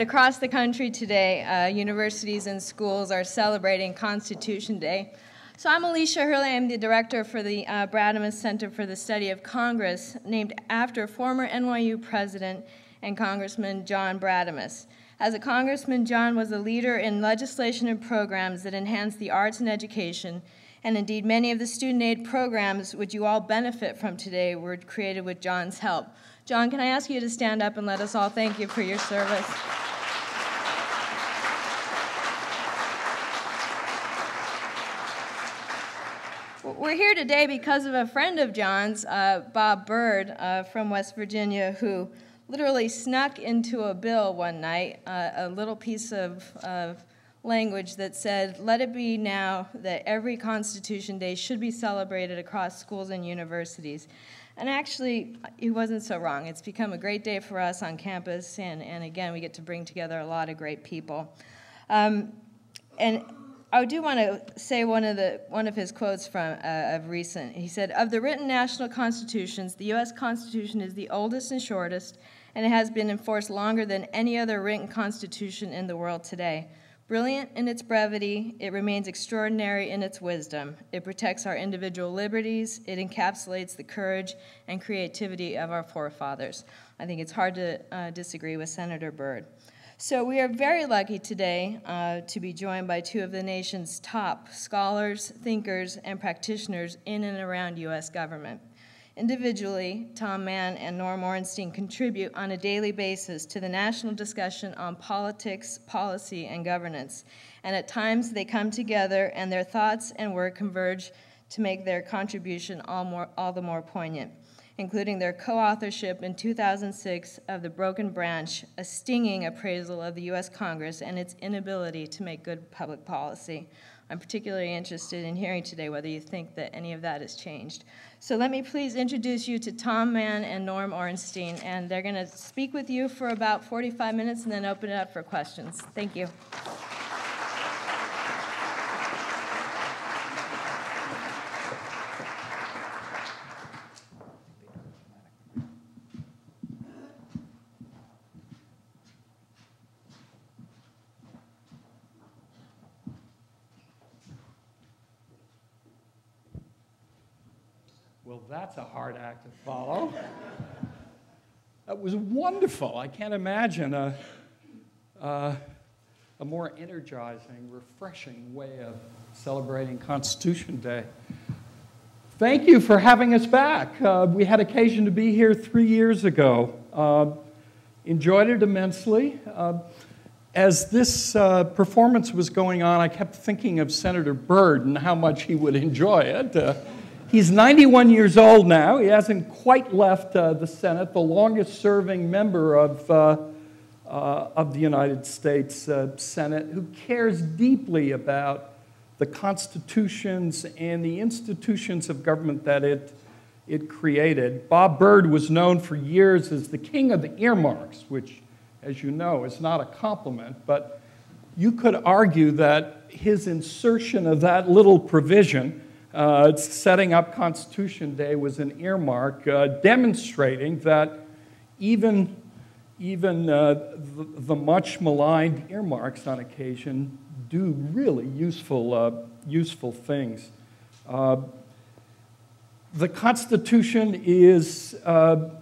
Across the country today, universities and schools are celebrating Constitution Day. So I'm Alicia Hurley. I'm the director for the Brademas Center for the Study of Congress, named after former NYU president and Congressman John Brademas. As a congressman, John was a leader in legislation and programs that enhanced the arts and education, and indeed many of the student aid programs which you all benefit from today were created with John's help. John, can I ask you to stand up and let us all thank you for your service? We're here today because of a friend of John's, Bob Byrd from West Virginia, who literally snuck into a bill one night, a little piece of language that said, "Let it be now that every Constitution Day should be celebrated across schools and universities." And actually, he wasn't so wrong. It's become a great day for us on campus, and again, we get to bring together a lot of great people. And I do want to say one of his quotes from of recent. He said, "Of the written national constitutions, the U.S. Constitution is the oldest and shortest, and it has been enforced longer than any other written constitution in the world today. Brilliant in its brevity, it remains extraordinary in its wisdom. It protects our individual liberties. It encapsulates the courage and creativity of our forefathers." I think it's hard to disagree with Senator Byrd. So we are very lucky today to be joined by two of the nation's top scholars, thinkers, and practitioners in and around U.S. government. Individually, Tom Mann and Norm Ornstein contribute on a daily basis to the national discussion on politics, policy, and governance. And at times they come together and their thoughts and work converge to make their contribution all the more poignant, including their co-authorship in 2006 of The Broken Branch, a stinging appraisal of the U.S. Congress and its inability to make good public policy. I'm particularly interested in hearing today whether you think that any of that has changed. So let me please introduce you to Tom Mann and Norm Ornstein, and they're going to speak with you for about 45 minutes and then open it up for questions. Thank you. Well, that's a hard act to follow. That was wonderful. I can't imagine a more energizing, refreshing way of celebrating Constitution Day. Thank you for having us back. We had occasion to be here 3 years ago. Enjoyed it immensely. As this performance was going on, I kept thinking of Senator Byrd and how much he would enjoy it. He's 91 years old now. He hasn't quite left the Senate, the longest-serving member of the United States Senate, who cares deeply about the constitutions and the institutions of government that it created. Bob Byrd was known for years as the king of the earmarks, which, as you know, is not a compliment, but you could argue that his insertion of that little provision setting up Constitution Day was an earmark, demonstrating that even the much maligned earmarks on occasion do really useful things. The Constitution is, and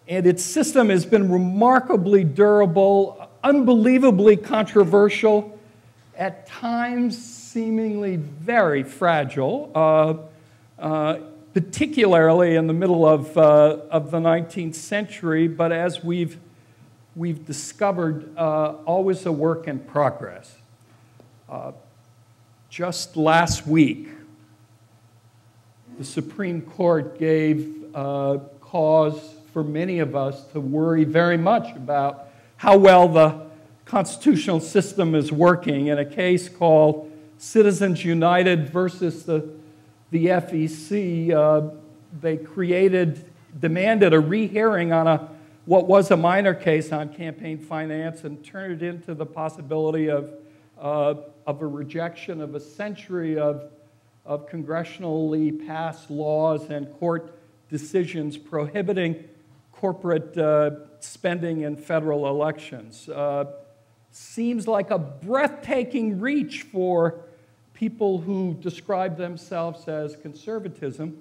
its system has been remarkably durable, unbelievably controversial, at times seemingly very fragile, particularly in the middle of the 19th century, but as we've discovered, always a work in progress. Just last week, the Supreme Court gave cause for many of us to worry very much about how well the constitutional system is working in a case called Citizens United versus the FEC. They demanded a rehearing on what was a minor case on campaign finance and turned it into the possibility of a rejection of a century of congressionally passed laws and court decisions prohibiting corporate spending in federal elections. Seems like a breathtaking reach for people who describe themselves as conservatism,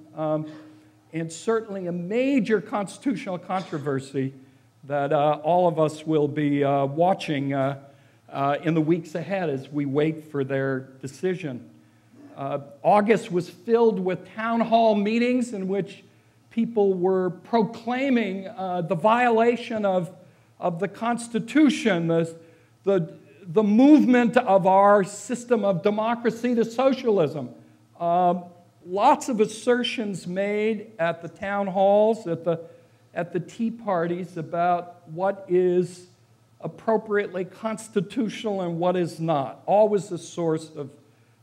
and certainly a major constitutional controversy that all of us will be watching in the weeks ahead as we wait for their decision. August was filled with town hall meetings in which people were proclaiming the violation of the Constitution, the movement of our system of democracy to socialism. Lots of assertions made at the town halls, at the tea parties about what is appropriately constitutional and what is not. Always a source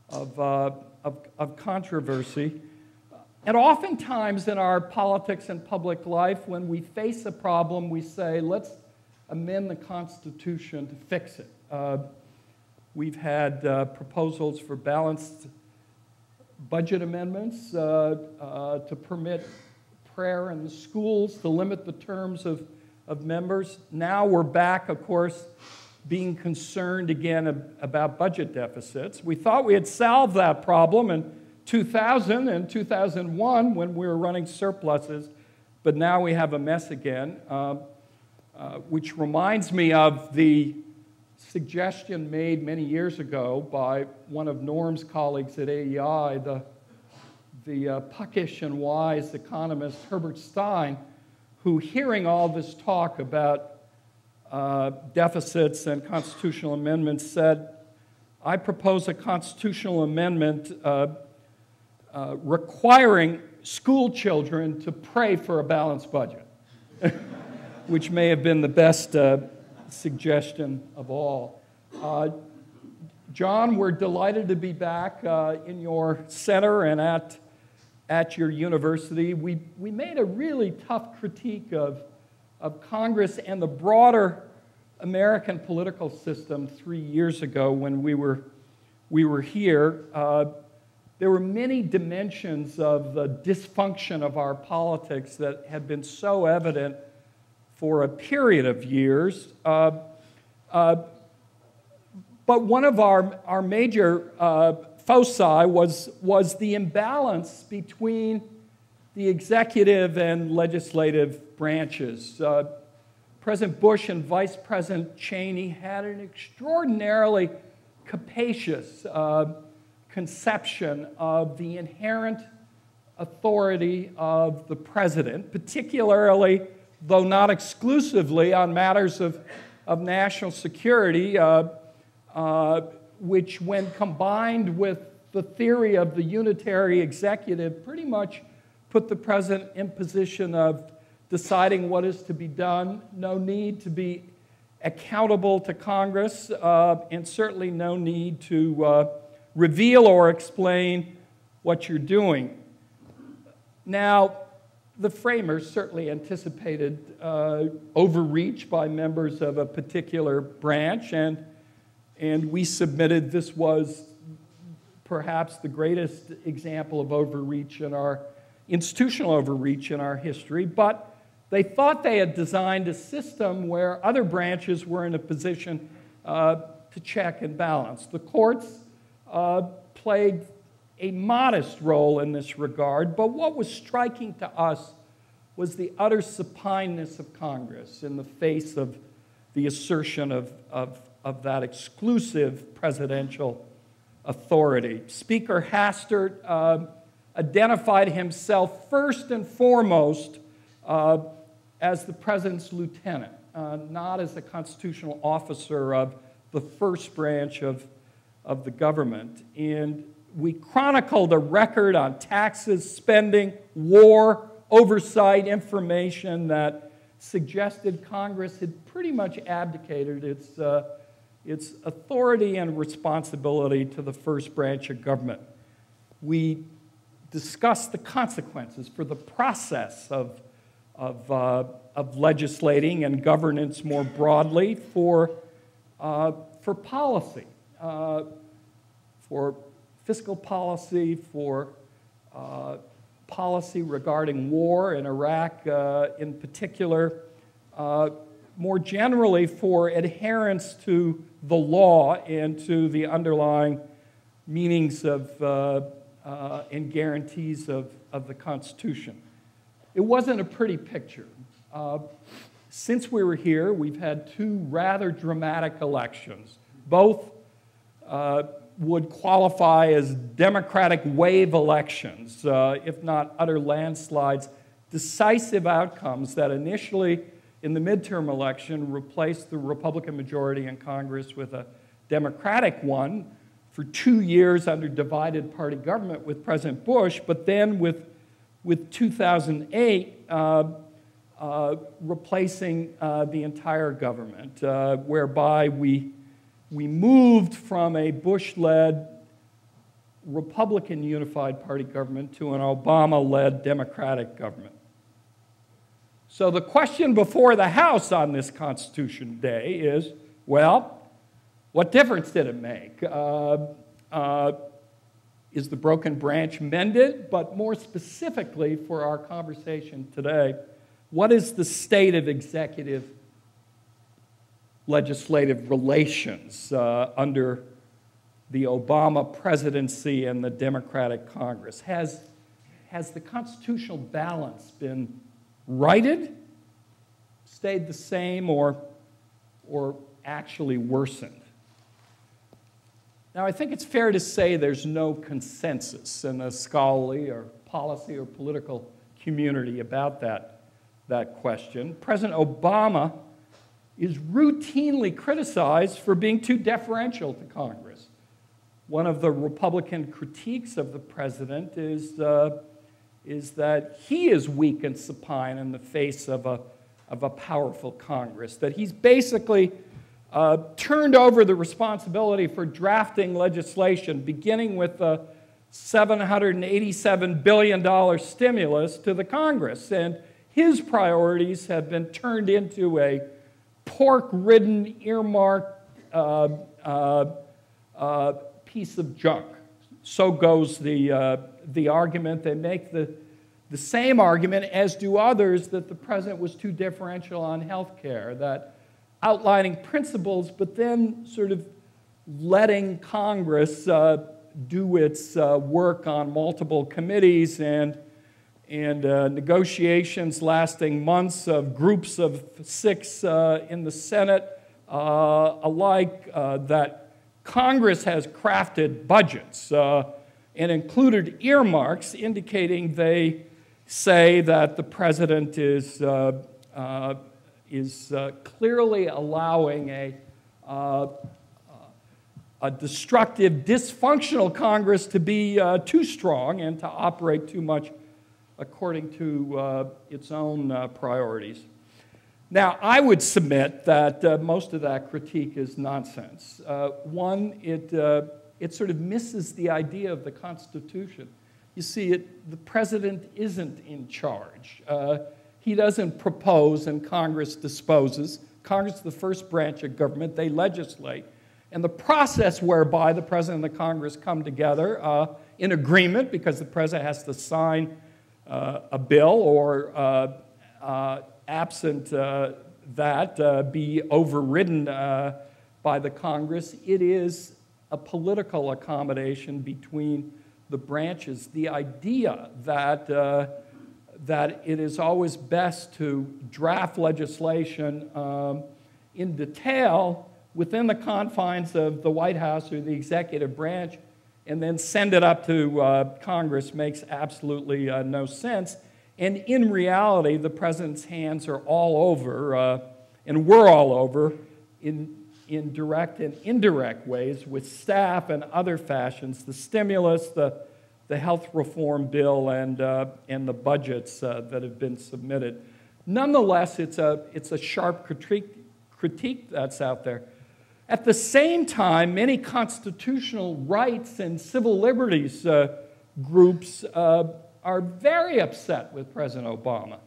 of controversy. And oftentimes in our politics and public life, when we face a problem, we say, let's amend the Constitution to fix it. We've had proposals for balanced budget amendments to permit prayer in the schools, to limit the terms of members. Now we're back, of course, being concerned again about budget deficits. We thought we had solved that problem in 2000 and 2001 when we were running surpluses, but now we have a mess again, which reminds me of the suggestion made many years ago by one of Norm's colleagues at AEI, the puckish and wise economist Herbert Stein, who, hearing all this talk about deficits and constitutional amendments, said, I propose a constitutional amendment requiring school children to pray for a balanced budget, which may have been the best suggestion of all. John, we're delighted to be back in your center and at your university. We made a really tough critique of Congress and the broader American political system 3 years ago when we were here. There were many dimensions of the dysfunction of our politics that had been so evident for a period of years. But one of our major foci was the imbalance between the executive and legislative branches. President Bush and Vice President Cheney had an extraordinarily capacious conception of the inherent authority of the president, particularly, though not exclusively, on matters of national security, which, when combined with the theory of the unitary executive, pretty much put the president in position of deciding what is to be done, no need to be accountable to Congress, and certainly no need to reveal or explain what you're doing. Now, the framers certainly anticipated overreach by members of a particular branch, and we submitted this was perhaps the greatest example of overreach in our institutional overreach in our history, but they thought they had designed a system where other branches were in a position to check and balance. The courts played a modest role in this regard, but what was striking to us was the utter supineness of Congress in the face of the assertion of that exclusive presidential authority. Speaker Hastert identified himself first and foremost as the president's lieutenant, not as a constitutional officer of the first branch of the government. And we chronicled a record on taxes, spending, war, oversight, information that suggested Congress had pretty much abdicated its authority and responsibility to the first branch of government. We discussed the consequences for the process of legislating and governance more broadly, for policy, for fiscal policy, for policy regarding war in Iraq in particular, more generally for adherence to the law and to the underlying meanings of and guarantees of the Constitution. It wasn't a pretty picture. Since we were here, we've had two rather dramatic elections. Both would qualify as Democratic wave elections, if not utter landslides, decisive outcomes that initially, in the midterm election, replaced the Republican majority in Congress with a Democratic one for 2 years under divided party government with President Bush, but then with 2008 replacing the entire government, whereby we moved from a Bush-led Republican unified party government to an Obama-led Democratic government. So the question before the House on this Constitution Day is, well, what difference did it make? Is the broken branch mended? But more specifically for our conversation today, what is the state of executive legislative relations under the Obama presidency and the Democratic Congress? Has the constitutional balance been righted, stayed the same, or actually worsened? Now, I think it's fair to say there's no consensus in the scholarly or policy or political community about that question. President Obama is routinely criticized for being too deferential to Congress. One of the Republican critiques of the president is that he is weak and supine in the face of a powerful Congress, that he's basically turned over the responsibility for drafting legislation, beginning with the $787 billion stimulus, to the Congress. And his priorities have been turned into a pork-ridden, earmarked piece of junk. So goes the argument. They make the same argument, as do others, that the president was too differential on health care, that outlining principles, but then sort of letting Congress do its work on multiple committees and negotiations lasting months of groups of 6 in the Senate alike, that Congress has crafted budgets and included earmarks indicating they say that the president is clearly allowing a destructive, dysfunctional Congress to be too strong and to operate too much according to its own priorities. Now, I would submit that most of that critique is nonsense. One, it sort of misses the idea of the Constitution. You see, the president isn't in charge. He doesn't propose and Congress disposes. Congress is the first branch of government. They legislate. And the process whereby the president and the Congress come together in agreement, because the president has to sign a bill or absent that, be overridden by the Congress, it is a political accommodation between the branches. The idea that it is always best to draft legislation in detail within the confines of the White House or the executive branch and then send it up to Congress makes absolutely no sense. And in reality, the president's hands are all over, and we're all over, in direct and indirect ways with staff and other fashions, the stimulus, the health reform bill, and the budgets that have been submitted. Nonetheless, it's a sharp critique that's out there. At the same time, many constitutional rights and civil liberties groups are very upset with President Obama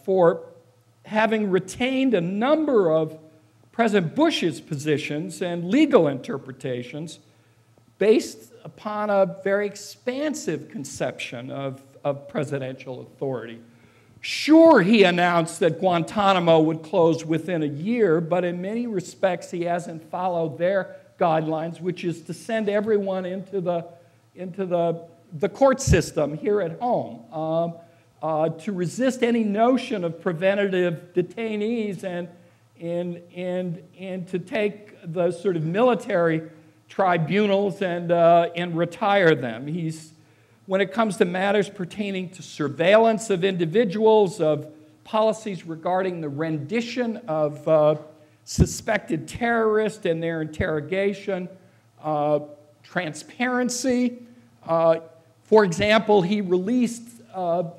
for having retained a number of President Bush's positions and legal interpretations based upon a very expansive conception of of presidential authority. Sure, he announced that Guantanamo would close within a year, but in many respects he hasn't followed their guidelines, which is to send everyone into the court system here at home, to resist any notion of preventative detainees and to take the sort of military tribunals and retire them. When it comes to matters pertaining to surveillance of individuals, of policies regarding the rendition of suspected terrorists and their interrogation, transparency. For example, he released the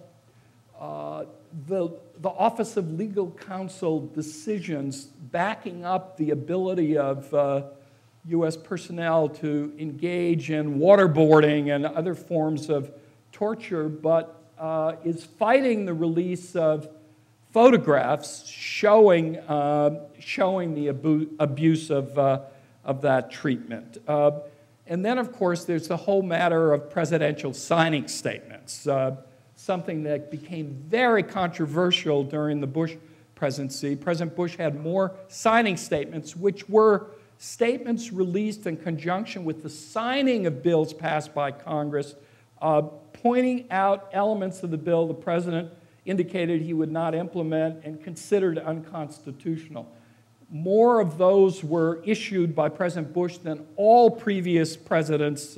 Office of Legal Counsel decisions backing up the ability of U.S. personnel to engage in waterboarding and other forms of torture, but is fighting the release of photographs showing the abuse of that treatment. And then, of course, there's the whole matter of presidential signing statements, something that became very controversial during the Bush presidency. President Bush had more signing statements, which were statements released in conjunction with the signing of bills passed by Congress, pointing out elements of the bill the president indicated he would not implement and considered unconstitutional. More of those were issued by President Bush than all previous presidents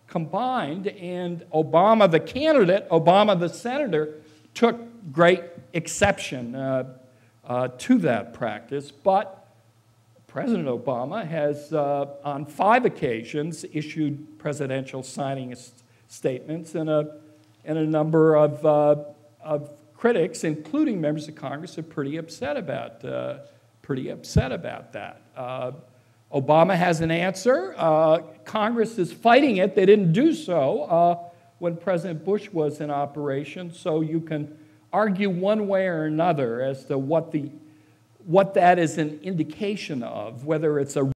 combined, and Obama, the candidate, Obama, the senator, took great exception to that practice. But President Obama has, on 5 occasions, issued presidential signing statements, and a number of critics, including members of Congress, are pretty upset about that. Obama has an answer. Congress is fighting it. They didn't do so when President Bush was in operation, so you can argue one way or another as to what that is an indication of, whether it's a